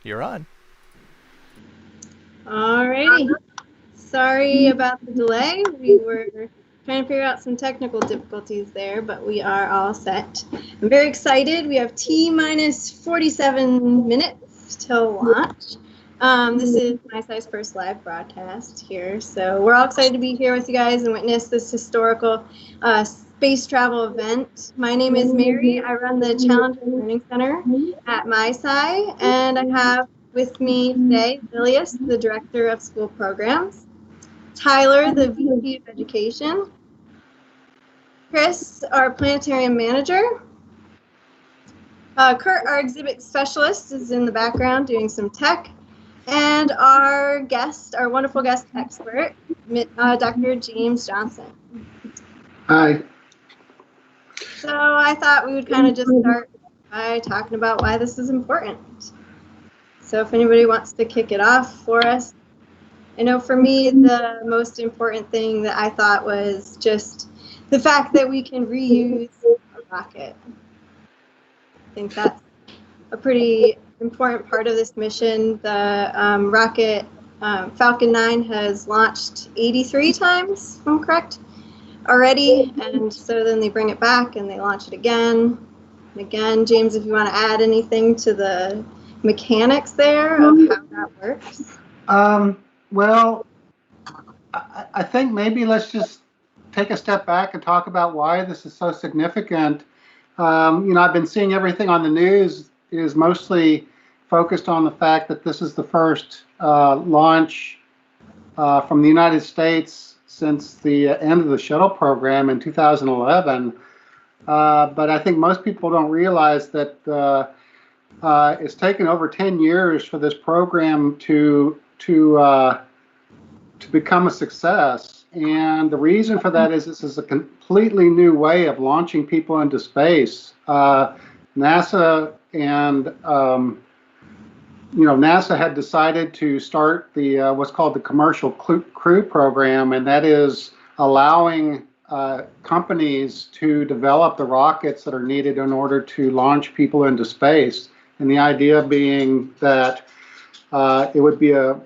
You're on. Alrighty. Sorry about the delay. We were trying to figure out some technical difficulties there, but we are all set. I'm very excited. We have T minus 47 minutes till launch. This is miSci's first live broadcast here, so we're all excited to be here with you guys and witness this historical space travel event. My name is Mary. I run the Challenge Learning Center at miSci, and I have with me today Ilias, the Director of School Programs, Tyler, the VP of Education, Chris, our Planetarium Manager, Kurt, our Exhibit Specialist, is in the background doing some tech, and our guest, our wonderful guest expert, Dr. James Johnson. Hi. So I thought we would kind of just start by talking about why this is important. So if anybody wants to kick it off for us. I know for me, the most important thing that I thought was just the fact that we can reuse a rocket. I think that's a pretty important part of this mission. The rocket Falcon 9 has launched 83 times, if I'm correct, already. And so then they bring it back and they launch it again and again. James, if you want to add anything to the mechanics there of how that works. Well, I think maybe let's just take a step back and talk about why this is so significant. I've been seeing everything on the news is mostly focused on the fact that this is the first launch from the United States since the end of the shuttle program in 2011. But I think most people don't realize that it's taken over 10 years for this program to become a success. And the reason for that is this is a completely new way of launching people into space. NASA and NASA had decided to start the what's called the Commercial Crew Program, and that is allowing companies to develop the rockets that are needed in order to launch people into space. And the idea being that it would be a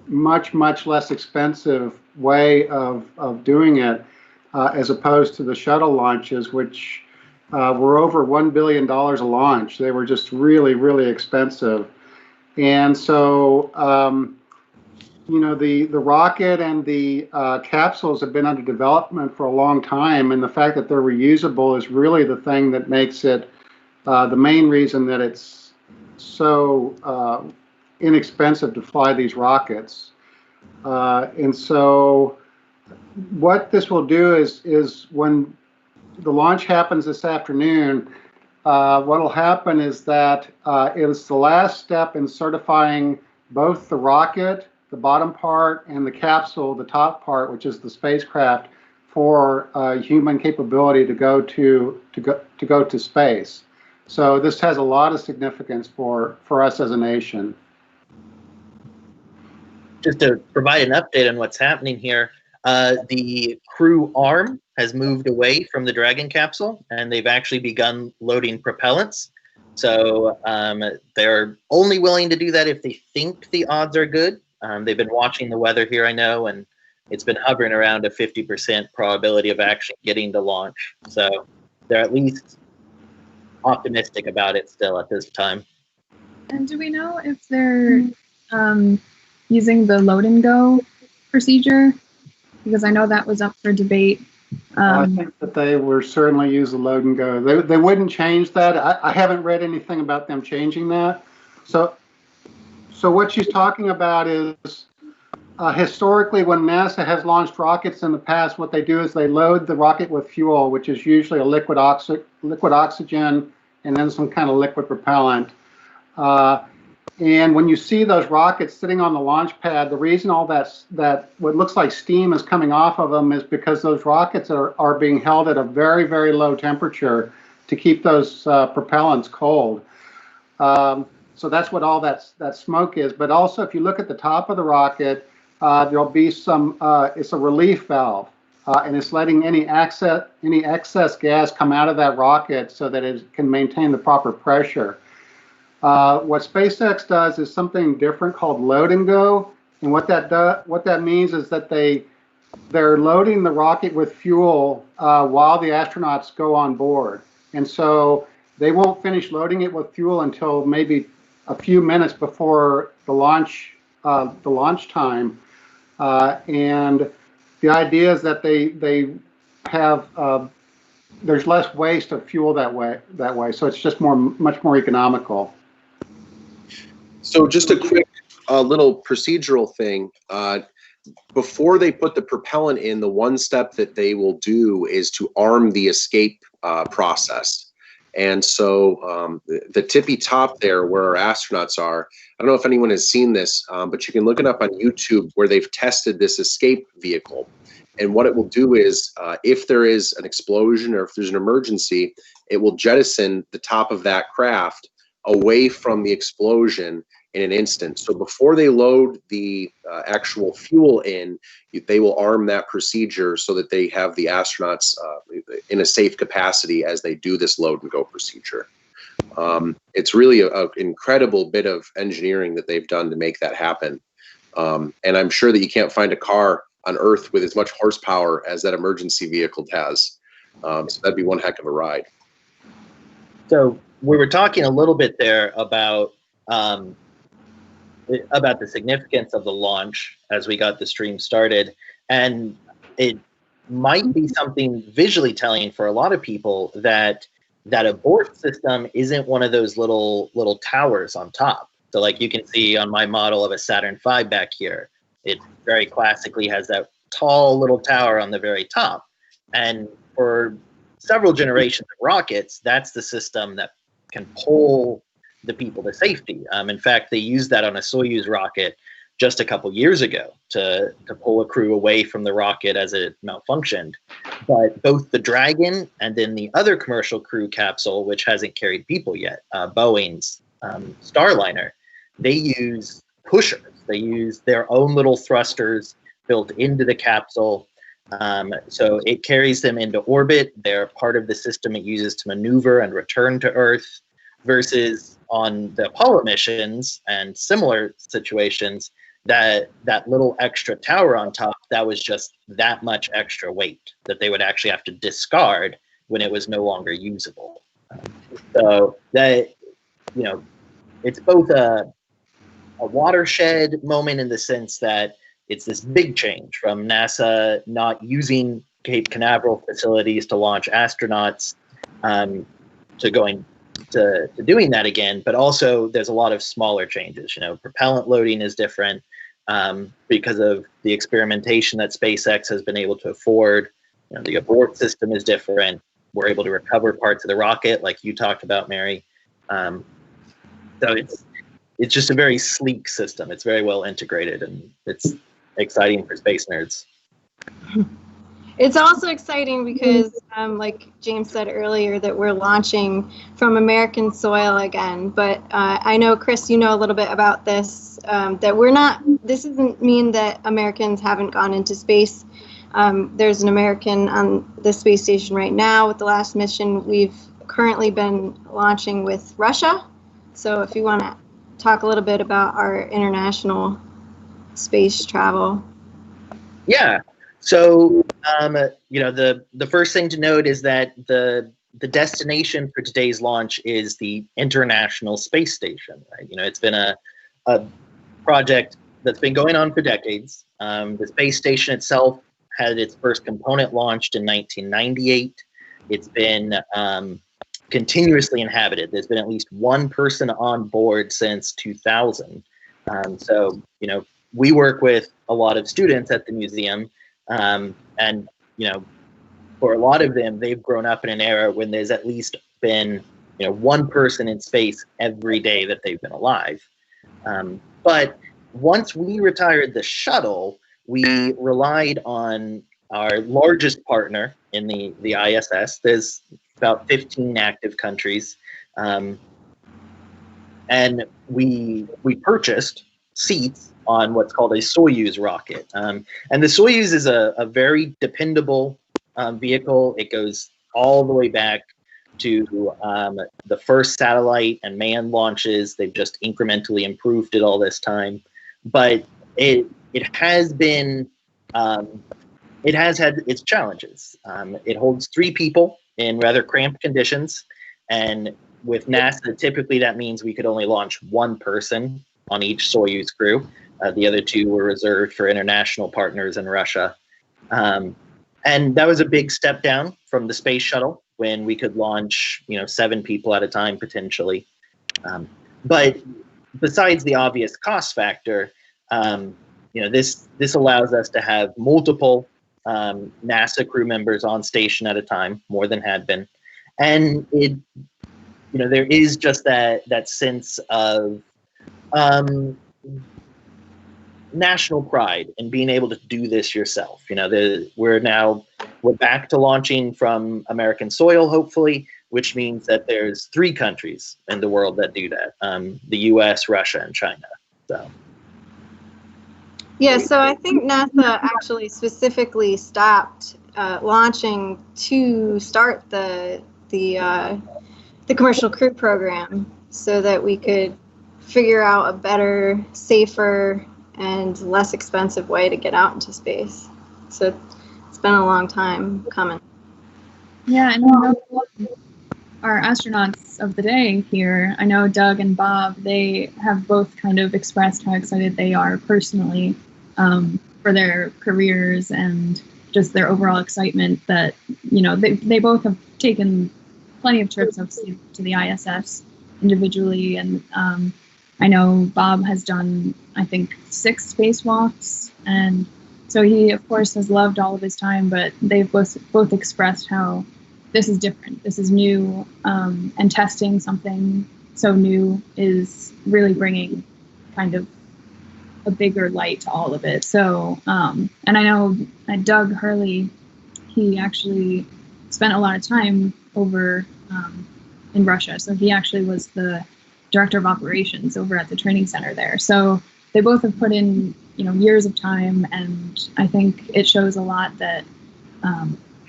much, much less expensive way of doing it as opposed to the shuttle launches, which were over $1 billion a launch. They were just really, really expensive. And so, the rocket and the capsules have been under development for a long time. And the fact that they're reusable is really the thing that makes it the main reason that it's so inexpensive to fly these rockets. And so what this will do is when the launch happens this afternoon, what will happen is that it is the last step in certifying both the rocket, the bottom part, and the capsule, the top part, which is the spacecraft, for human capability to go to space. So this has a lot of significance for us as a nation. Just to provide an update on what's happening here, the crew arm has moved away from the Dragon capsule, and they've actually begun loading propellants. So they're only willing to do that if they think the odds are good. They've been watching the weather here, I know, and it's been hovering around a 50% probability of actually getting to launch. So they're at least optimistic about it still at this time. And do we know if they're using the load and go procedure? Because I know that was up for debate. I think that they will certainly use the load and go. They wouldn't change that. I haven't read anything about them changing that. So what she's talking about is historically, when NASA has launched rockets in the past, what they do is they load the rocket with fuel, which is usually a liquid oxygen and then some kind of liquid propellant. And when you see those rockets sitting on the launch pad, the reason all that what looks like steam is coming off of them is because those rockets are being held at a very, very low temperature to keep those propellants cold. So that's what all that smoke is. But also, if you look at the top of the rocket, there'll be some. It's a relief valve, and it's letting any excess gas come out of that rocket so that it can maintain the proper pressure. What SpaceX does is something different called load and go, and what that means is that they're loading the rocket with fuel while the astronauts go on board, and so they won't finish loading it with fuel until maybe a few minutes before the launch time, and the idea is that they have there's less waste of fuel that way, so it's just much more economical. So just a quick little procedural thing. Before they put the propellant in, the one step that they will do is to arm the escape process. And so the tippy top there where our astronauts are, I don't know if anyone has seen this, but you can look it up on YouTube where they've tested this escape vehicle. And what it will do is if there is an explosion or if there's an emergency, it will jettison the top of that craft away from the explosion in an instant. So before they load the actual fuel in, they will arm that procedure so that they have the astronauts in a safe capacity as they do this load and go procedure. It's really an incredible bit of engineering that they've done to make that happen. And I'm sure that you can't find a car on Earth with as much horsepower as that emergency vehicle has. So that'd be one heck of a ride. So we were talking a little bit there about the significance of the launch as we got the stream started, and it might be something visually telling for a lot of people that abort system isn't one of those little towers on top. So like you can see on my model of a Saturn V back here, it very classically has that tall little tower on the very top. And for several generations of rockets, that's the system that can pull the people to safety. In fact, they used that on a Soyuz rocket just a couple years ago to pull a crew away from the rocket as it malfunctioned. But both the Dragon and then the other commercial crew capsule, which hasn't carried people yet, Boeing's Starliner, they use pushers. They use their own little thrusters built into the capsule. So it carries them into orbit. They're part of the system it uses to maneuver and return to Earth, versus on the Apollo missions and similar situations, that little extra tower on top, that was just that much extra weight that they would actually have to discard when it was no longer usable. So that, it's both a watershed moment in the sense that it's this big change from NASA not using Cape Canaveral facilities to launch astronauts to going to doing that again, but also there's a lot of smaller changes. Propellant loading is different because of the experimentation that SpaceX has been able to afford. The abort system is different. We're able to recover parts of the rocket, like you talked about, Mary. So it's just a very sleek system. It's very well integrated, and it's exciting for space nerds. It's also exciting because, like James said earlier, that we're launching from American soil again. But I know, Chris, you know a little bit about this, that we're not, this doesn't mean that Americans haven't gone into space. There's an American on the space station right now with the last mission. We've currently been launching with Russia. So if you want to talk a little bit about our international space travel. Yeah. So, the first thing to note is that the destination for today's launch is the International Space Station. Right? It's been a project that's been going on for decades. The space station itself had its first component launched in 1998. It's been continuously inhabited. There's been at least one person on board since 2000. So, we work with a lot of students at the museum. And for a lot of them, they've grown up in an era when there's at least been, one person in space every day that they've been alive. But once we retired the shuttle, we relied on our largest partner in the ISS. There's about 15 active countries. And we purchased seats on what's called a Soyuz rocket. And the Soyuz is a very dependable vehicle. It goes all the way back to the first satellite and manned launches. They've just incrementally improved it all this time, but it has been it has had its challenges. It holds 3 people in rather cramped conditions, and with NASA, typically that means we could only launch 1 person on each Soyuz crew. The other 2 were reserved for international partners in Russia. And that was a big step down from the space shuttle, when we could launch, 7 people at a time potentially. But besides the obvious cost factor, this allows us to have multiple NASA crew members on station at a time, more than had been, and there is just that sense of national pride in being able to do this yourself. We're back to launching from American soil, hopefully, which means that there's 3 countries in the world that do that: the U.S., Russia, and China. So. Yeah, so I think NASA actually specifically stopped launching to start the commercial crew program, so that we could figure out a better, safer, and less expensive way to get out into space. So it's been a long time coming. Yeah, and our astronauts of the day here, I know Doug and Bob, they have both kind of expressed how excited they are personally for their careers and just their overall excitement that, they both have taken plenty of trips up to the ISS individually. And I know Bob has done, I think, 6 spacewalks. And so he, of course, has loved all of his time, but they've both expressed how this is different. This is new, and testing something so new is really bringing kind of a bigger light to all of it. So, and I know Doug Hurley, he actually spent a lot of time over in Russia. So he actually was the director of operations over at the training center there. So they both have put in, years of time, and I think it shows a lot that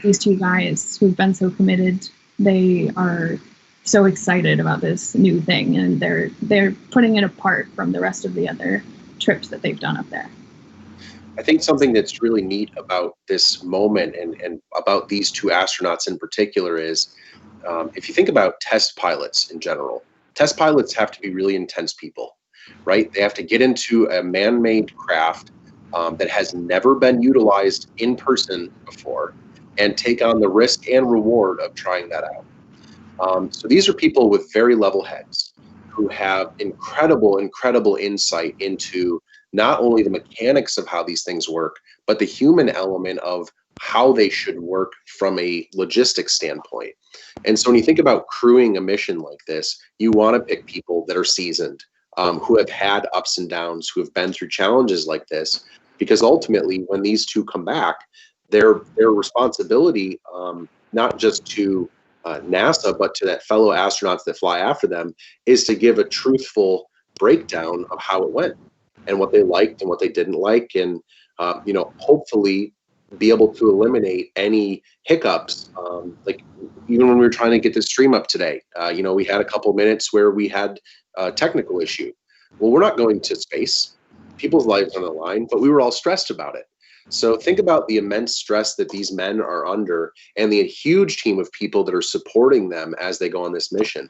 these 2 guys who've been so committed, they are so excited about this new thing, and they're putting it apart from the rest of the other trips that they've done up there. I think something that's really neat about this moment and about these 2 astronauts in particular is, if you think about test pilots in general, test pilots have to be really intense people, right? They have to get into a man-made craft that has never been utilized in person before and take on the risk and reward of trying that out. So these are people with very level heads who have incredible insight into not only the mechanics of how these things work, but the human element of how they should work from a logistics standpoint. And so when you think about crewing a mission like this, you want to pick people that are seasoned, who have had ups and downs, who have been through challenges like this, because ultimately when these 2 come back, their responsibility, not just to NASA, but to that fellow astronauts that fly after them, is to give a truthful breakdown of how it went and what they liked and what they didn't like, and hopefully be able to eliminate any hiccups. Like even when we were trying to get this stream up today, we had a couple minutes where we had a technical issue. Well, we're not going to space. People's lives are on the line, but we were all stressed about it. So think about the immense stress that these men are under and the huge team of people that are supporting them as they go on this mission.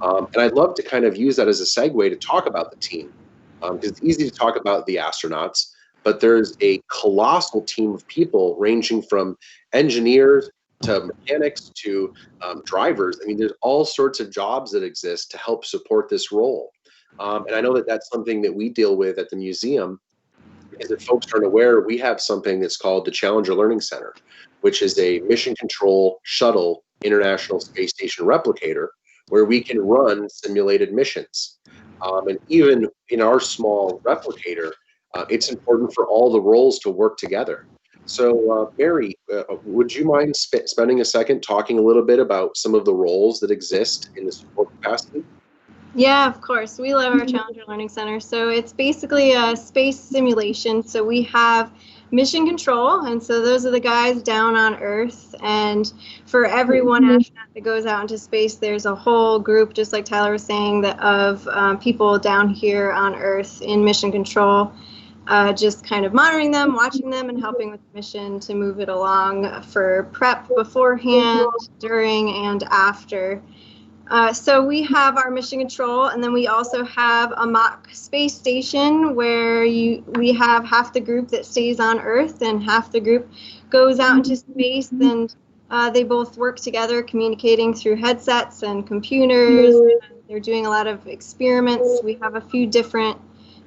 And I'd love to kind of use that as a segue to talk about the team, because it's easy to talk about the astronauts, but there's a colossal team of people ranging from engineers to mechanics to drivers. I mean, there's all sorts of jobs that exist to help support this role. And I know that that's something that we deal with at the museum. Because if folks aren't aware, we have something that's called the Challenger Learning Center, which is a mission control shuttle International Space Station replicator where we can run simulated missions. And even in our small replicator, it's important for all the roles to work together. So, Mary, would you mind spending a second talking a little bit about some of the roles that exist in the support capacity? Yeah, of course. We love our Challenger Learning Center. So it's basically a space simulation. So we have mission control, and so those are the guys down on Earth. And for every one astronaut that goes out into space, there's a whole group, just like Tyler was saying, that of people down here on Earth in mission control, just kind of monitoring them, watching them, and helping with the mission to move it along for prep beforehand, during, and after. So we have our mission control, and then we also have a mock space station where we have half the group that stays on Earth and half the group goes out into space, and they both work together, communicating through headsets and computers. They're doing a lot of experiments. We have a few different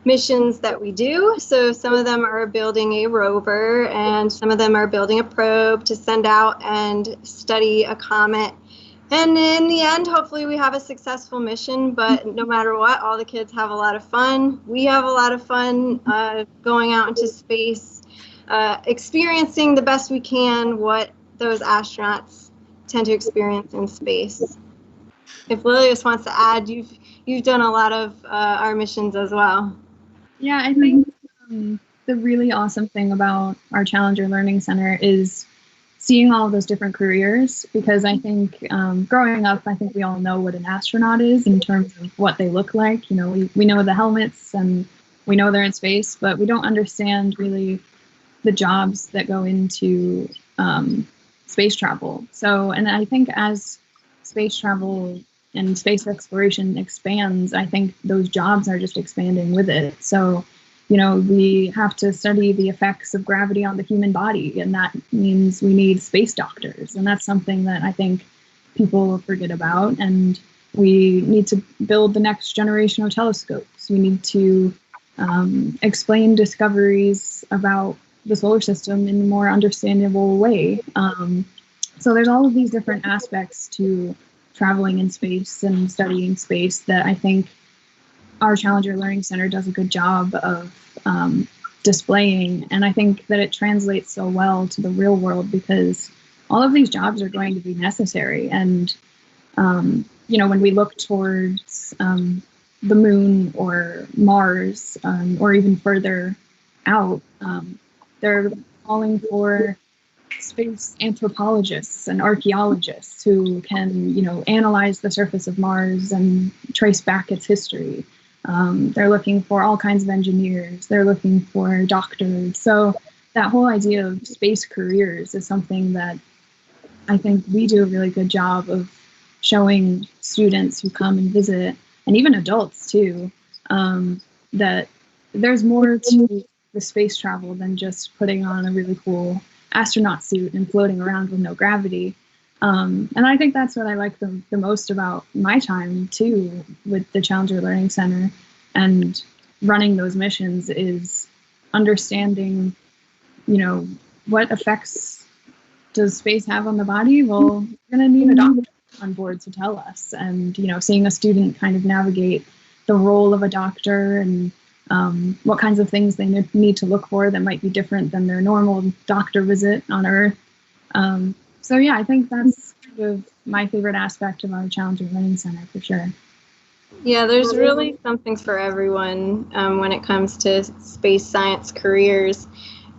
missions that we do. So some of them are building a rover, and some of them are building a probe to send out and study a comet. And in the end, hopefully we have a successful mission, but no matter what, all the kids have a lot of fun. We have a lot of fun going out into space, experiencing the best we can what those astronauts tend to experience in space. If Lilius wants to add, you've done a lot of our missions as well. Yeah, I think the really awesome thing about our Challenger Learning Center is seeing all of those different careers, because I think growing up, I think we all know what an astronaut is in terms of what they look like. You know, we know the helmets and we know they're in space, but we don't understand really the jobs that go into space travel. So, and I think as space travel and space exploration expands, I think those jobs are just expanding with it. So, you know, we have to study the effects of gravity on the human body, and that means we need space doctors. And that's something that I think people forget about. And we need to build the next generation of telescopes. We need to explain discoveries about the solar system in a more understandable way. So there's all of these different aspects to traveling in space and studying space that I think our Challenger Learning Center does a good job of displaying. And I think that it translates so well to the real world, because all of these jobs are going to be necessary. And, you know, when we look towards the moon or Mars, or even further out, they're calling for space anthropologists and archaeologists who can, you know, analyze the surface of Mars and trace back its history. They're looking for all kinds of engineers. They're looking for doctors. So that whole idea of space careers is something that I think we do a really good job of showing students who come and visit, and even adults too, that there's more to the space travel than just putting on a really cool astronaut suit and floating around with no gravity. And I think that's what I like the most about my time too with the Challenger Learning Center and running those missions, is understanding, you know, what effects does space have on the body? Well, we're going to need a doctor on board to tell us. And, you know, seeing a student kind of navigate the role of a doctor and what kinds of things they need to look for that might be different than their normal doctor visit on Earth. So yeah, I think that's kind of my favorite aspect of our Challenger Learning Center for sure. Yeah, there's really something for everyone when it comes to space science careers.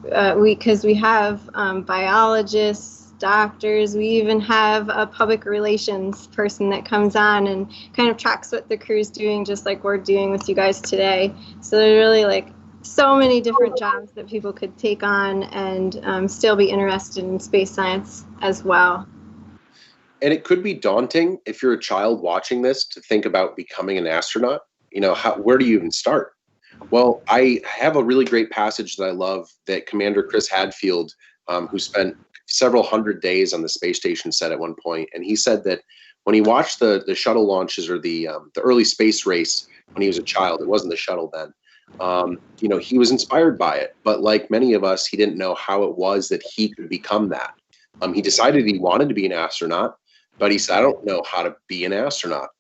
Because we have biologists, doctors, we even have a public relations person that comes on and kind of tracks what the crew's doing, just like we're doing with you guys today. So there's really like so many different jobs that people could take on and still be interested in space science as well. And it could be daunting if you're a child watching this to think about becoming an astronaut. You know, where do you even start? Well, I have a really great passage that I love that Commander Chris Hadfield, who spent several hundred days on the space station, said at one point. And he said that when he watched the shuttle launches or the early space race when he was a child, it wasn't the shuttle then, you know, he was inspired by it. But like many of us, he didn't know how it was that he could become that. He decided he wanted to be an astronaut, but he said, I don't know how to be an astronaut.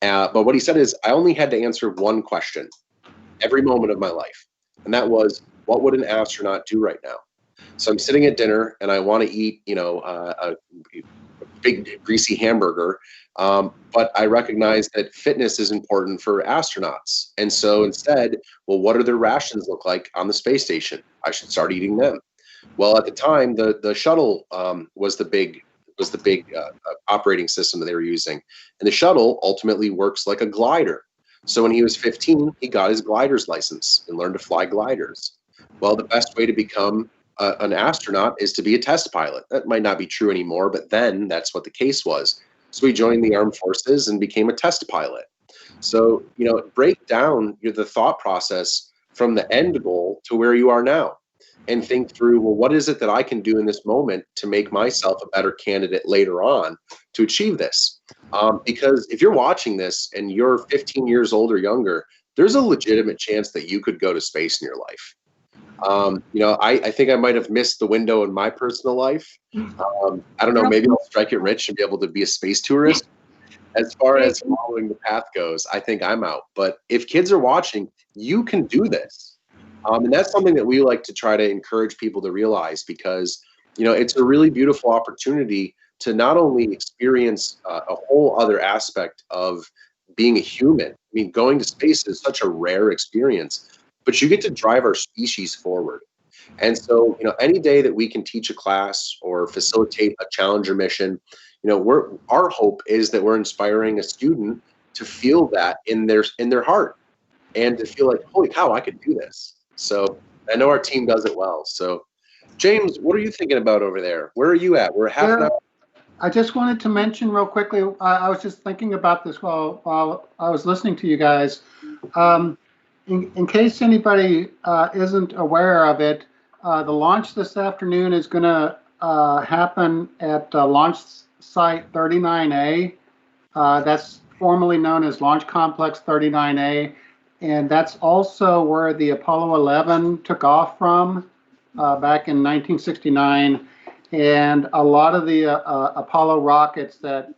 But what he said is, I only had to answer one question every moment of my life. And that was, what would an astronaut do right now? So I'm sitting at dinner and I want to eat, you know, a big greasy hamburger. But I recognize that fitness is important for astronauts. And so instead, well, what do their rations look like on the space station? I should start eating them. Well, at the time, the shuttle was the big operating system that they were using, and the shuttle ultimately works like a glider. So when he was 15, he got his glider's license and learned to fly gliders. Well, the best way to become an astronaut is to be a test pilot. That might not be true anymore, but then that's what the case was. So he joined the armed forces and became a test pilot. So, break down the thought process from the end goal to where you are now and think through, well, what is it that I can do in this moment to make myself a better candidate later on to achieve this? Because if you're watching this and you're 15 years old or younger, there's a legitimate chance that you could go to space in your life. I think I might have missed the window in my personal life. I don't know, maybe I'll strike it rich and be able to be a space tourist. As far as following the path goes, I think I'm out. But if kids are watching, you can do this. And that's something that we like to try to encourage people to realize, because, it's a really beautiful opportunity to not only experience a whole other aspect of being a human. I mean, going to space is such a rare experience, but you get to drive our species forward. And so, any day that we can teach a class or facilitate a Challenger mission, our hope is that we're inspiring a student to feel that in their heart and to feel like, holy cow, I could do this. So I know our team does it well. So James, what are you thinking about over there? Where are you at? We're half an hour. I just wanted to mention real quickly, I was just thinking about this while I was listening to you guys. In case anybody isn't aware of it, the launch this afternoon is going to happen at Launch Site 39A. That's formerly known as Launch Complex 39A. And that's also where the Apollo 11 took off from back in 1969. And a lot of the Apollo rockets that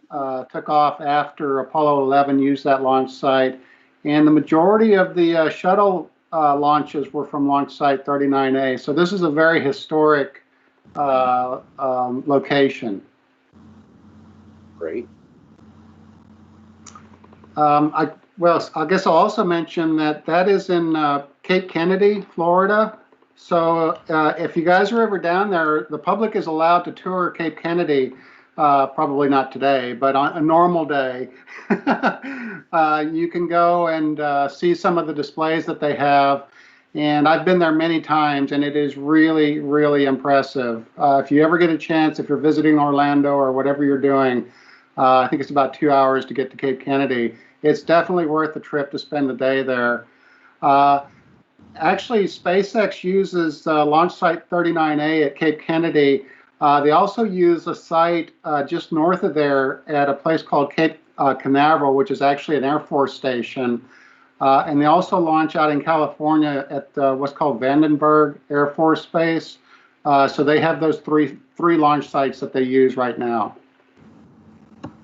took off after Apollo 11 used that launch site. And the majority of the shuttle launches were from Launch Site 39A. So this is a very historic location. Great. I guess I'll also mention that is in Cape Kennedy, Florida. So if you guys are ever down there, the public is allowed to tour Cape Kennedy. Probably not today, but on a normal day, you can go and see some of the displays that they have. And I've been there many times, and it is really, really impressive. If you ever get a chance, if you're visiting Orlando or whatever you're doing, I think it's about 2 hours to get to Cape Kennedy. It's definitely worth the trip to spend the day there. Actually, SpaceX uses Launch Site 39A at Cape Kennedy. They also use a site just north of there at a place called Cape Canaveral, which is actually an Air Force station. And they also launch out in California at what's called Vandenberg Air Force Base. So they have those three launch sites that they use right now.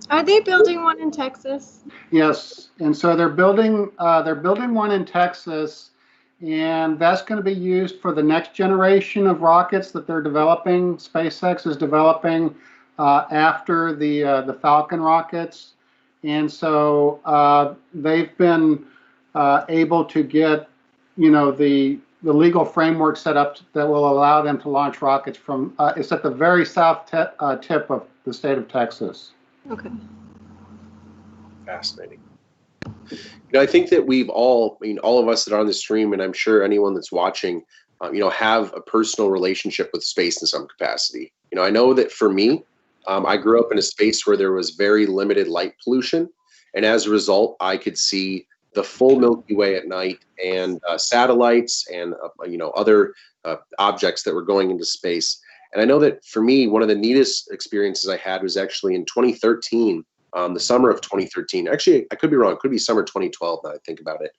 Are they building one in Texas? Yes, and so they're building one in Texas, and that's going to be used for the next generation of rockets that they're developing. SpaceX is developing after the Falcon rockets, and so they've been able to get the legal framework set up that will allow them to launch rockets from. It's at the very south tip of the state of Texas. Okay. Fascinating. I think that we've all of us that are on the stream, and I'm sure anyone that's watching, have a personal relationship with space in some capacity. I know that for me, I grew up in a space where there was very limited light pollution, and as a result, I could see the full Milky Way at night, and satellites and other objects that were going into space. And I know that for me, one of the neatest experiences I had was actually in 2013, the summer of 2013. Actually, I could be wrong. It could be summer 2012 now I think about it,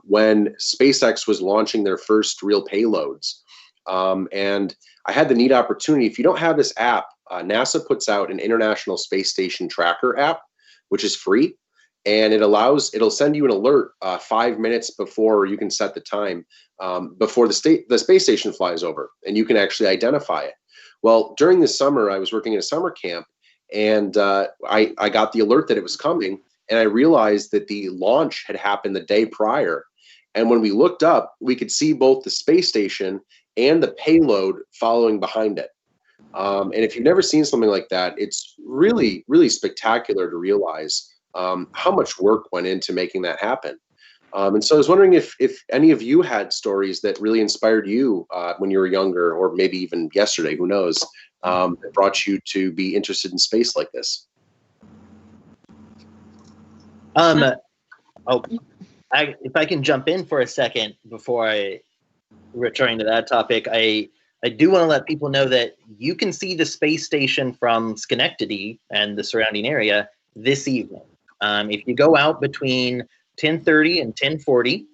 when SpaceX was launching their first real payloads. And I had the neat opportunity. If you don't have this app, NASA puts out an International Space Station Tracker app, which is free. And it'll send you an alert 5 minutes before you can set the time, before the space station flies over, and you can actually identify it. Well, during the summer, I was working in a summer camp, and I got the alert that it was coming, and I realized that the launch had happened the day prior. And when we looked up, we could see both the space station and the payload following behind it. And if you've never seen something like that, it's really, really spectacular to realize how much work went into making that happen. And so I was wondering if any of you had stories that really inspired you when you were younger, or maybe even yesterday, who knows, that brought you to be interested in space like this. If I can jump in for a second before I return to that topic, I do want to let people know that you can see the space station from Schenectady and the surrounding area this evening. If you go out between 10:30 and 10:40,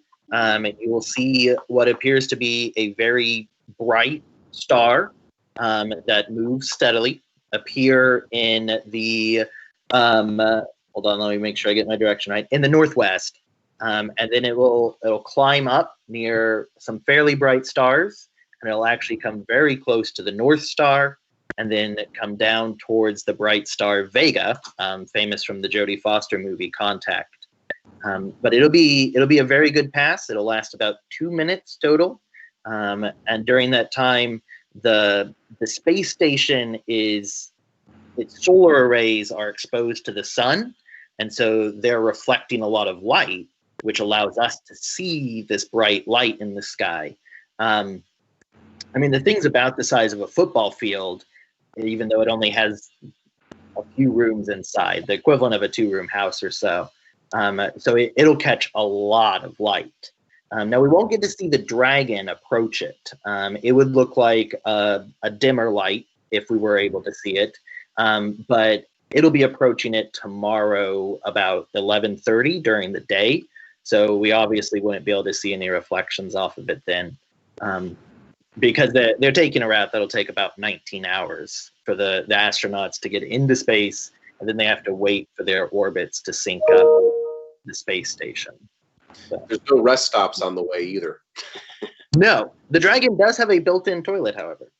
you will see what appears to be a very bright star that moves steadily appear in the hold on, let me make sure I get my direction right, in the northwest. And then it'll climb up near some fairly bright stars, and it'll actually come very close to the North Star, and then come down towards the bright star Vega, famous from the Jodie Foster movie Contact. But it'll be a very good pass. It'll last about 2 minutes total, and during that time, the space station its solar arrays are exposed to the sun, and so they're reflecting a lot of light, which allows us to see this bright light in the sky. I mean, the thing's about the size of a football field, even though it only has a few rooms inside, the equivalent of a 2-room house or so. So it'll catch a lot of light. Now, we won't get to see the Dragon approach it. It would look like a dimmer light if we were able to see it, but it'll be approaching it tomorrow about 11:30 during the day. So we obviously wouldn't be able to see any reflections off of it then, because they're taking a route that'll take about 19 hours for the astronauts to get into space, and then they have to wait for their orbits to sync up the space station. So. There's no rest stops on the way either. No, the Dragon does have a built-in toilet, however.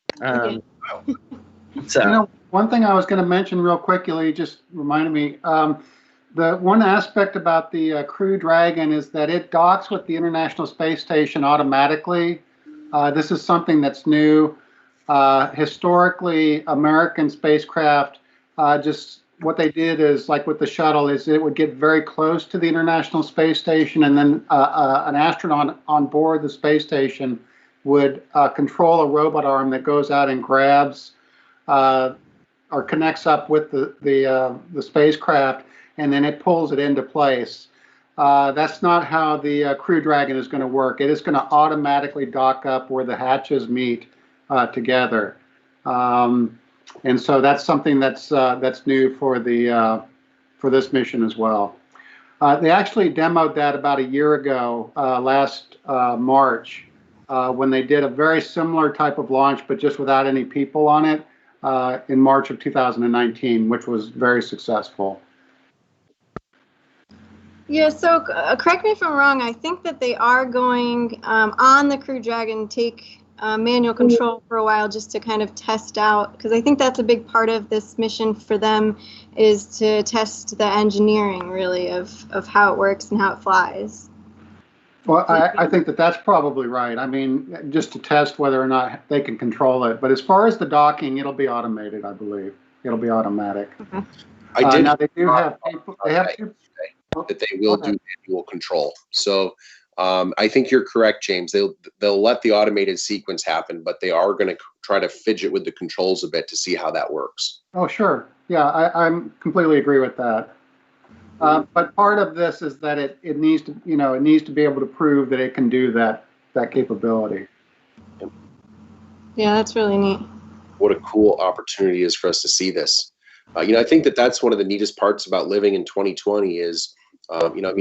So, you know, one thing I was going to mention real quickly, just reminded me, the one aspect about the Crew Dragon is that it docks with the International Space Station automatically. This is something that's new. Historically, American spacecraft, just what they did is, like with the shuttle, is it would get very close to the International Space Station, and then an astronaut on board the space station would control a robot arm that goes out and grabs or connects up with the spacecraft, and then it pulls it into place. That's not how the Crew Dragon is going to work. It is going to automatically dock up where the hatches meet together, and so that's something that's new for this mission as well. They actually demoed that about a year ago, last March, when they did a very similar type of launch, but just without any people on it, in March of 2019, which was very successful. Yeah, so correct me if I'm wrong, I think that they are going on the Crew Dragon, take manual control for a while just to kind of test out, because I think that's a big part of this mission for them, is to test the engineering, really, of how it works and how it flies. Well, I think that's probably right. I mean, just to test whether or not they can control it. But as far as the docking, it'll be automated, I believe. It'll be automatic. Okay. I did. Now they do have people. They have two. That they will do manual control. So I think you're correct, James. They'll let the automated sequence happen, but they are going to try to fidget with the controls a bit to see how that works. Oh, sure. Yeah, I completely agree with that. But part of this is that it needs to, it needs to be able to prove that it can do that capability. Yeah, that's really neat. What a cool opportunity it is for us to see this. I think that's one of the neatest parts about living in 2020 is,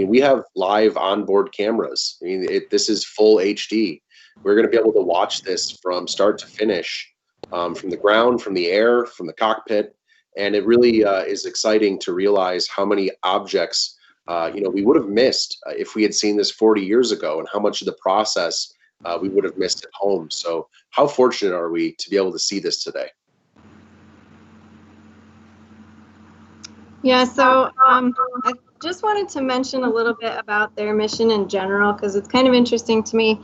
we have live onboard cameras. I mean, this is full HD. We're going to be able to watch this from start to finish, from the ground, from the air, from the cockpit. And it really is exciting to realize how many objects, we would have missed if we had seen this 40 years ago, and how much of the process we would have missed at home. So how fortunate are we to be able to see this today? Yeah, so I just wanted to mention a little bit about their mission in general, because it's kind of interesting to me.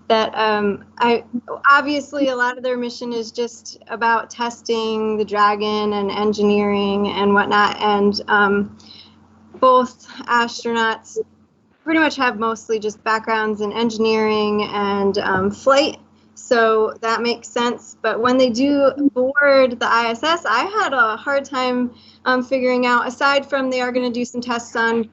that I obviously a lot of their mission is just about testing the Dragon and engineering and whatnot, and both astronauts pretty much have mostly just backgrounds in engineering and flight, so that makes sense. But when they do board the ISS, I had a hard time figuring out, aside from they are going to do some tests on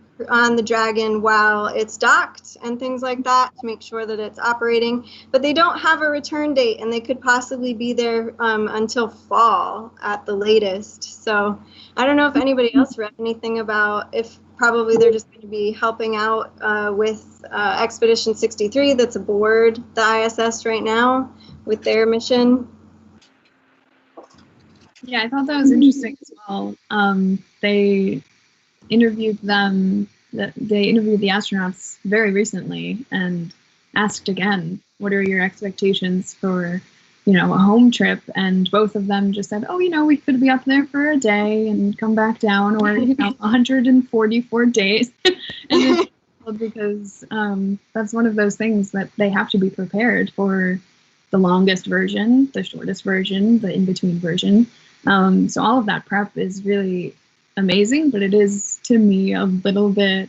the Dragon while it's docked and things like that to make sure that it's operating, but they don't have a return date, and they could possibly be there until fall at the latest. So I don't know if anybody else read anything about if probably they're just going to be helping out with Expedition 63 that's aboard the ISS right now with their mission. Yeah, I thought that was interesting as well. They interviewed them. They interviewed the astronauts very recently and asked again, "What are your expectations for, a home trip?" And both of them just said, "Oh, we could be up there for a day and come back down, or 144 days." And because that's one of those things that they have to be prepared for the longest version, the shortest version, the in-between version. So all of that prep is really amazing, but it is, to me, a little bit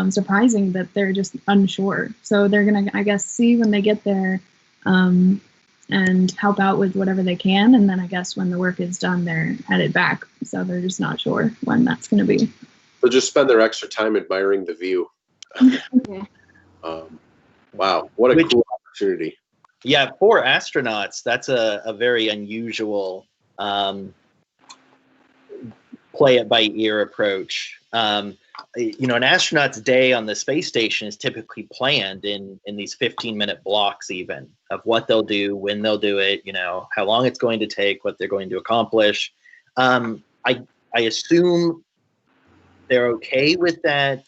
surprising that they're just unsure. So they're going to, I guess, see when they get there and help out with whatever they can. And then I guess when the work is done, they're headed back. So they're just not sure when that's going to be. They'll just spend their extra time admiring the view. Yeah. Wow, what a cool opportunity. Yeah, for astronauts, that's a very unusual play it by ear approach. An astronaut's day on the space station is typically planned in these 15-minute blocks, even, of what they'll do, when they'll do it, how long it's going to take, what they're going to accomplish. I assume they're okay with that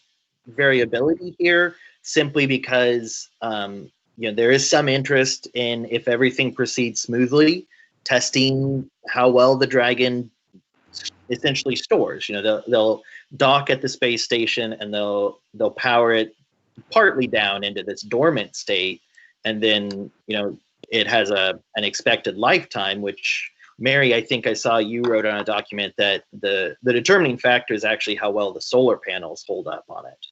variability here, simply because there is some interest in, if everything proceeds smoothly, testing how well the Dragon essentially stores. They'll dock at the space station and they'll power it partly down into this dormant state, and then it has an expected lifetime, which, Mary, I think I saw you wrote on a document that the determining factor is actually how well the solar panels hold up on it.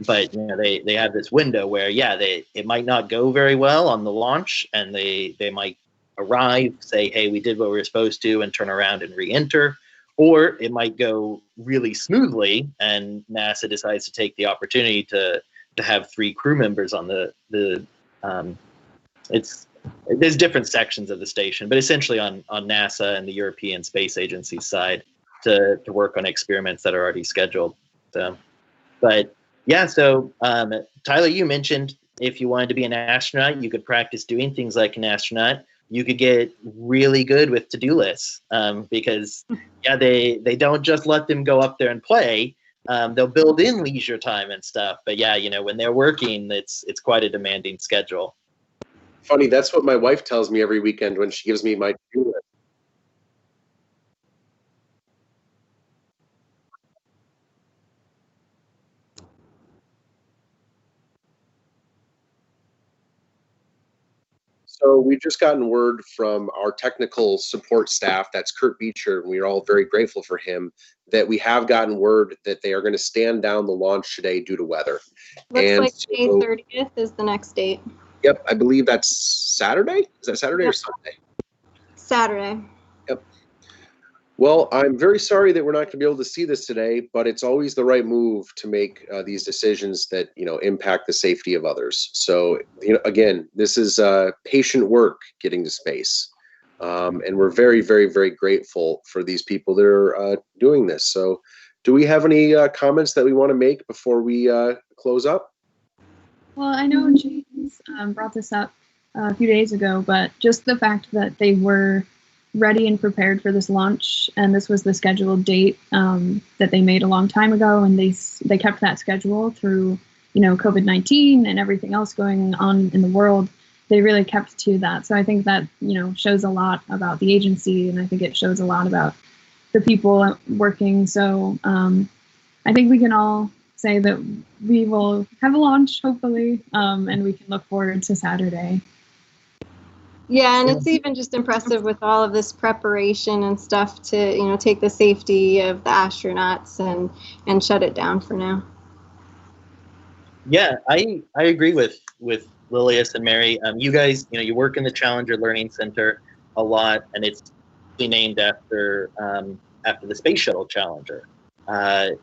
But they have this window where it might not go very well on the launch, and they might arrive, say, hey, we did what we were supposed to, and turn around and re-enter. Or it might go really smoothly, and NASA decides to take the opportunity to have 3 crew members on there's different sections of the station, but essentially on NASA and the European Space Agency side to work on experiments that are already scheduled. So Tyler, you mentioned if you wanted to be an astronaut, you could practice doing things like an astronaut. You could get really good with to-do lists because, they don't just let them go up there and play. They'll build in leisure time and stuff. But when they're working, it's quite a demanding schedule. Funny, that's what my wife tells me every weekend when she gives me my to-do list. So we've just gotten word from our technical support staff, that's Kurt Beecher, and we're all very grateful for him, that we have gotten word that they are going to stand down the launch today due to weather. Looks like May 30th is the next date. Yep, I believe that's Saturday. Is that Saturday or Sunday? Saturday. Yep. Well, I'm very sorry that we're not going to be able to see this today, but it's always the right move to make these decisions that impact the safety of others. So again, this is patient work getting to space, and we're very, very, very grateful for these people that are doing this. So, do we have any comments that we want to make before we close up? Well, I know James brought this up a few days ago, but just the fact that they were ready and prepared for this launch, and this was the scheduled date that they made a long time ago, and they kept that schedule through COVID-19 and everything else going on in the world. They really kept to that. So I think that shows a lot about the agency, and I think it shows a lot about the people working. So I think we can all say that we will have a launch, hopefully, and we can look forward to Saturday. Yeah, and it's even just impressive with all of this preparation and stuff to, take the safety of the astronauts and shut it down for now. Yeah, I agree with Lilius and Mary. You guys, you work in the Challenger Learning Center a lot, and it's named after the Space Shuttle Challenger,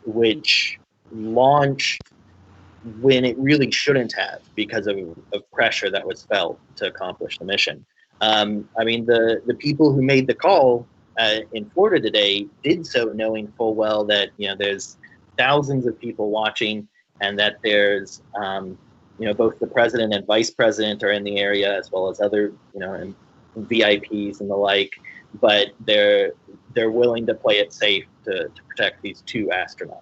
which launched when it really shouldn't have because of pressure that was felt to accomplish the mission. I mean, the people who made the call in Florida today did so knowing full well that there's thousands of people watching, and that there's both the president and vice president are in the area, as well as other and VIPs and the like. But they're willing to play it safe to protect these two astronauts.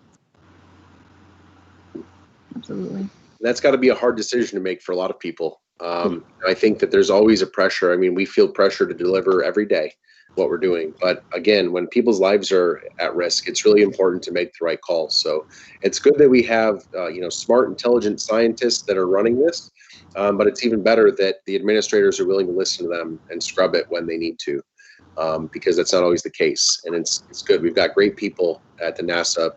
Absolutely. That's got to be a hard decision to make for a lot of people. I think that there's always a pressure. I mean, we feel pressure to deliver every day what we're doing. But again, when people's lives are at risk, it's really important to make the right call. So it's good that we have, smart, intelligent scientists that are running this. But it's even better that the administrators are willing to listen to them and scrub it when they need to, because that's not always the case. And it's good. We've got great people at NASA,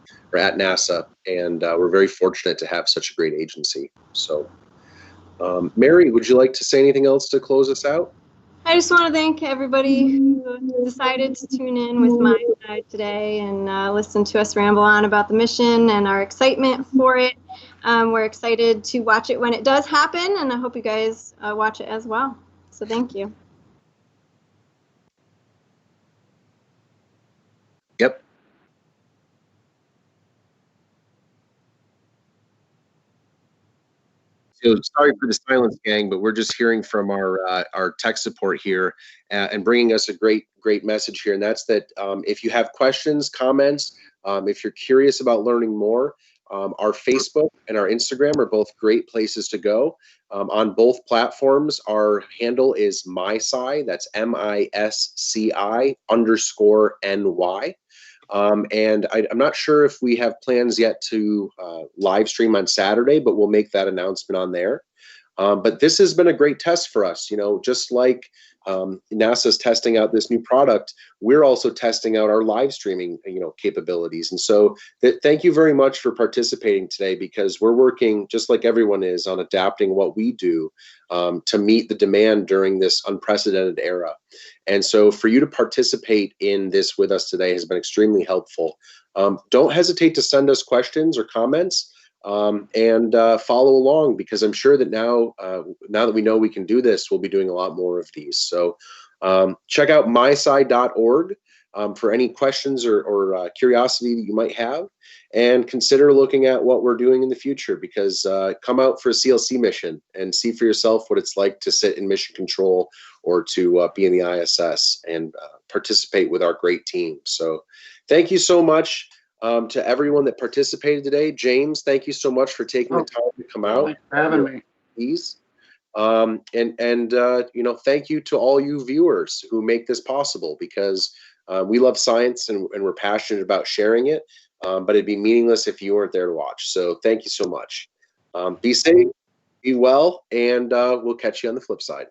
and we're very fortunate to have such a great agency. So, Mary, would you like to say anything else to close us out? I just want to thank everybody who decided to tune in with miSci today and listen to us ramble on about the mission and our excitement for it. We're excited to watch it when it does happen, and I hope you guys watch it as well. So thank you. Yep. So sorry for the silence, gang, but we're just hearing from our tech support here and bringing us a great message here, and that's that if you have questions, comments, if you're curious about learning more, our Facebook and our Instagram are both great places to go. On both platforms, our handle is miSci, that's MISCI_NY. And I'm not sure if we have plans yet to live stream on Saturday, but we'll make that announcement on there. But this has been a great test for us, just like NASA's testing out this new product, we're also testing out our live streaming, capabilities. And so thank you very much for participating today, because we're working just like everyone is on adapting what we do to meet the demand during this unprecedented era. And so for you to participate in this with us today has been extremely helpful. Don't hesitate to send us questions or comments. And follow along, because I'm sure that now that we know we can do this, we'll be doing a lot more of these. So check out miSci.org for any questions or curiosity that you might have, and consider looking at what we're doing in the future, because come out for a CLC mission and see for yourself what it's like to sit in mission control or to be in the ISS and participate with our great team. So thank you so much. To everyone that participated today. James, thank you so much for taking the time to come out. Thanks for having me. Please. Thank you to all you viewers who make this possible, because we love science and we're passionate about sharing it, but it'd be meaningless if you weren't there to watch. So thank you so much. Be safe, be well, and we'll catch you on the flip side.